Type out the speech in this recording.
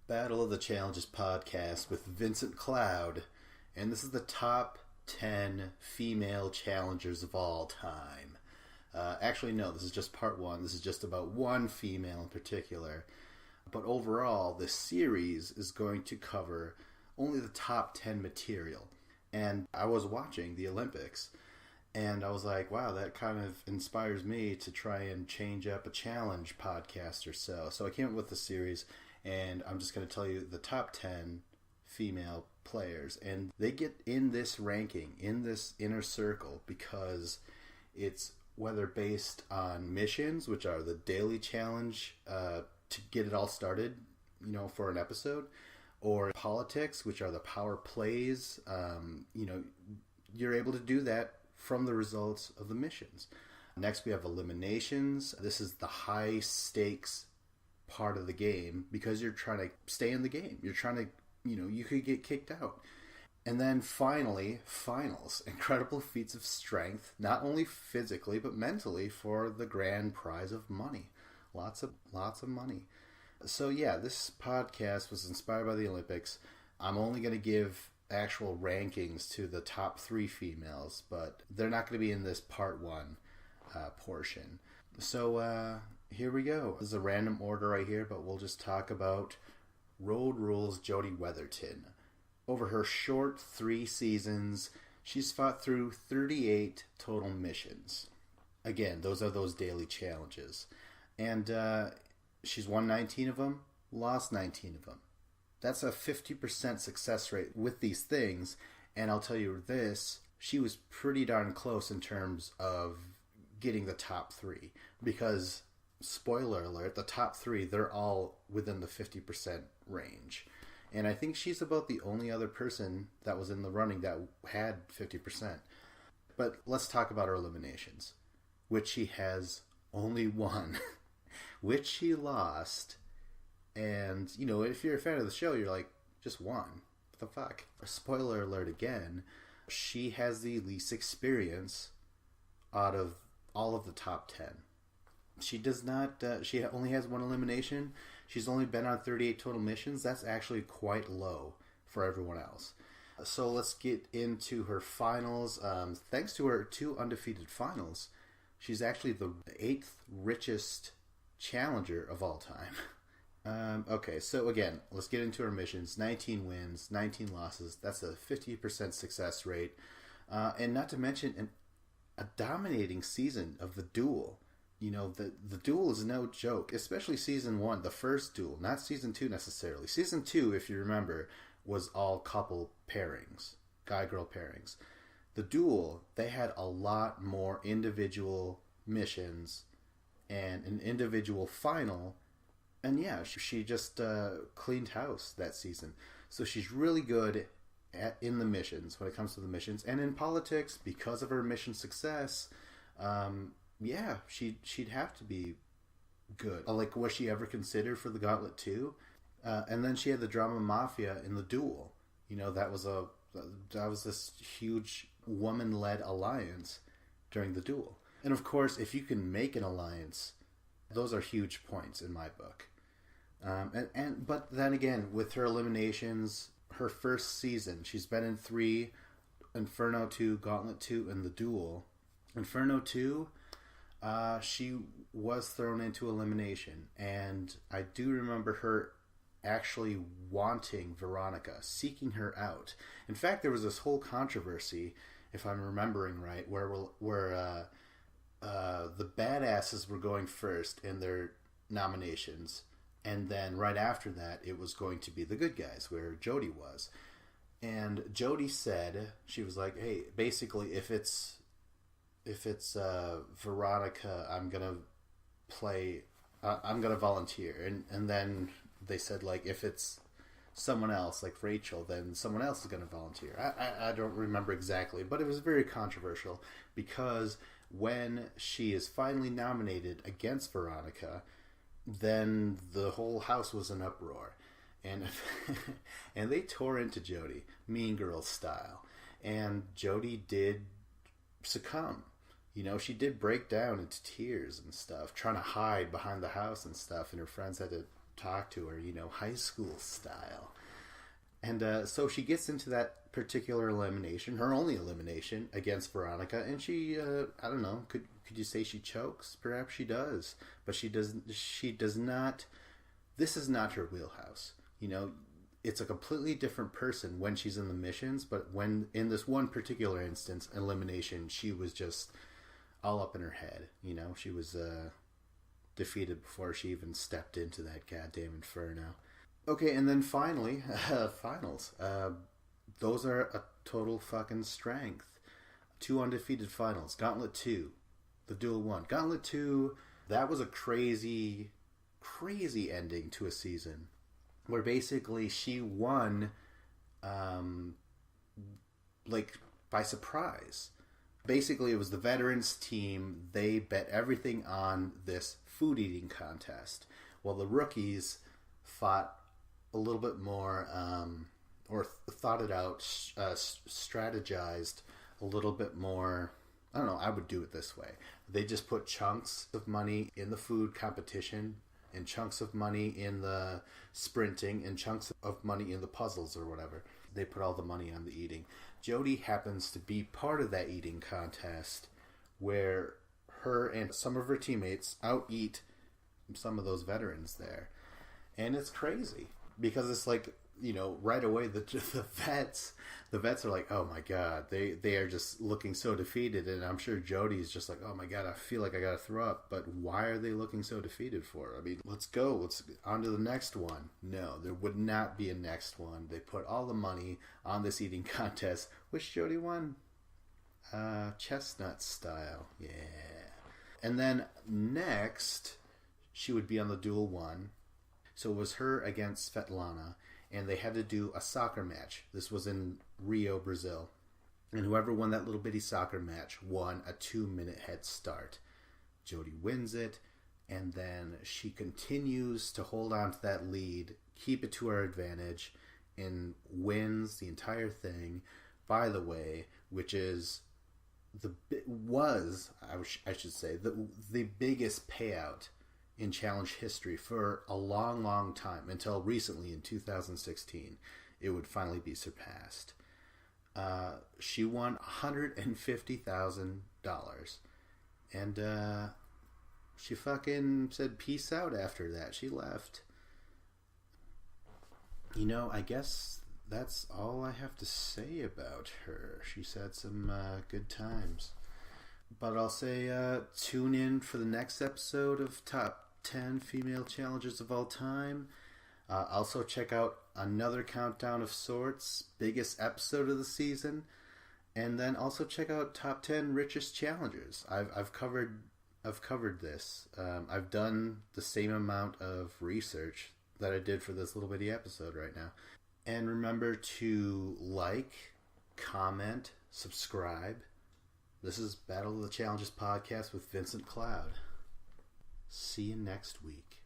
Battle of the Challenges podcast with Vincent Cloud, and this is the top 10 female challengers of all time. Actually, no, this is just part one. This is just about one female in particular. But overall, this series is going to cover only the top 10 material. And I was watching the Olympics, and I was like, wow, that kind of inspires me to try and change up a challenge podcast or so. So I came up with the series, and I'm just going to tell you the top 10 female players. And they get in this ranking, in this inner circle, because it's whether based on missions, which are the daily challenge to get it all started, for an episode, or politics, which are the power plays. You're able to do that from the results of the missions. Next, we have eliminations. This is the high stakes part of the game because you're trying to stay in the game. You're trying to, you could get kicked out. And then finally, finals. Incredible feats of strength, not only physically, but mentally, for the grand prize of money. Lots of money. So yeah, this podcast was inspired by the Olympics. I'm only going to give actual rankings to the top 3 females, but they're not going to be in this part 1 portion. So here we go. This is a random order right here, but we'll just talk about Road Rules Jodi Weatherton. Over her short 3 seasons, she's fought through 38 total missions. Again, those are those daily challenges. And she's won 19 of them, lost 19 of them. That's a 50% success rate with these things. And I'll tell you this, she was pretty darn close in terms of getting the top 3. Because, spoiler alert, the top 3, they're all within the 50% range. And I think she's about the only other person that was in the running that had 50%. But let's talk about her eliminations, which she has only one, which she lost. And, if you're a fan of the show, you're like, just one. What the fuck? Spoiler alert again, she has the least experience out of all of the top 10. She does not, she only has one elimination. She's only been on 38 total missions. That's actually quite low for everyone else. So let's get into her finals. Thanks to her 2 undefeated finals, she's actually the 8th richest challenger of all time. Okay, so again, let's get into her missions. 19 wins, 19 losses. That's a 50% success rate. And not to mention a dominating season of the duel. The duel is no joke, especially season 1, the first duel, not season 2 necessarily. Season 2, if you remember, was all couple pairings, guy-girl pairings. The duel, they had a lot more individual missions and an individual final. And yeah, she just cleaned house that season. So she's really good in the missions, when it comes to the missions. And in politics, because of her mission success, yeah, she'd have to be good. Like, was she ever considered for the Gauntlet 2? And then she had the Drama Mafia in the duel. That was this huge woman-led alliance during the duel. And of course, if you can make an alliance, those are huge points in my book. But then again, with her eliminations, her first season, she's been in 3, Inferno 2, Gauntlet 2, and the duel. Inferno 2, she was thrown into elimination, and I do remember her actually wanting Veronica, seeking her out. In fact, there was this whole controversy, if I'm remembering right, where the badasses were going first in their nominations, and then right after that, it was going to be the good guys, where Jodi was. And Jodi said, she was like, hey, basically, if it's Veronica, I'm gonna volunteer. And then they said, like, if it's someone else, like Rachel, then someone else is gonna volunteer. I don't remember exactly, but it was very controversial because when she is finally nominated against Veronica, then the whole house was in uproar. And and they tore into Jodi, Mean Girls style. And Jodi did succumb. She did break down into tears and stuff, trying to hide behind the house and stuff, and her friends had to talk to her, high school style. And so she gets into that particular elimination, her only elimination, against Veronica, and she, I don't know, could you say she chokes? Perhaps she does, but she does not. This is not her wheelhouse. It's a completely different person when she's in the missions, but when in this one particular instance, elimination, she was just all up in her head. She was defeated before she even stepped into that goddamn inferno. Okay, and then finally, finals. Those are a total fucking strength. 2 undefeated finals. Gauntlet 2. The Duel 1. Gauntlet 2, that was a crazy, crazy ending to a season. Where basically she won, by surprise. Basically, it was the veterans team. They bet everything on this food eating contest. Well, the rookies fought a little bit more, or thought it out, strategized a little bit more. I don't know, I would do it this way. They just put chunks of money in the food competition, and chunks of money in the sprinting, and chunks of money in the puzzles or whatever. They put all the money on the eating. Jodi happens to be part of that eating contest where her and some of her teammates out-eat some of those veterans there. And it's crazy because it's like, right away the vets are like, oh my god, they are just looking so defeated, and I'm sure Jodi's just like, oh my god, I feel like I gotta throw up. But why are they looking so defeated for? I mean, let's on to the next one. No, there would not be a next one. They put all the money on this eating contest, which Jodi won, chestnut style. Yeah. And then next she would be on the Duel 1. So it was her against Svetlana, and they had to do a soccer match. This was in Rio, Brazil. And whoever won that little bitty soccer match won a 2-minute head start. Jodi wins it, and then she continues to hold on to that lead, keep it to her advantage, and wins the entire thing. By the way, which is I should say, the biggest payout in challenge history for a long, long time, until recently in 2016 it would finally be surpassed. She won $150,000, and she fucking said peace out after that. She left. I guess that's all I have to say about her. She's had some good times. But I'll say tune in for the next episode of Top 10 Female Challengers of All Time. Also check out another countdown of sorts, biggest episode of the season. And then also check out Top 10 Richest Challengers. I've covered this. I've done the same amount of research that I did for this little bitty episode right now. And remember to like, comment, subscribe. This is Battle of the Challenges podcast with Vincent Cloud. See you next week.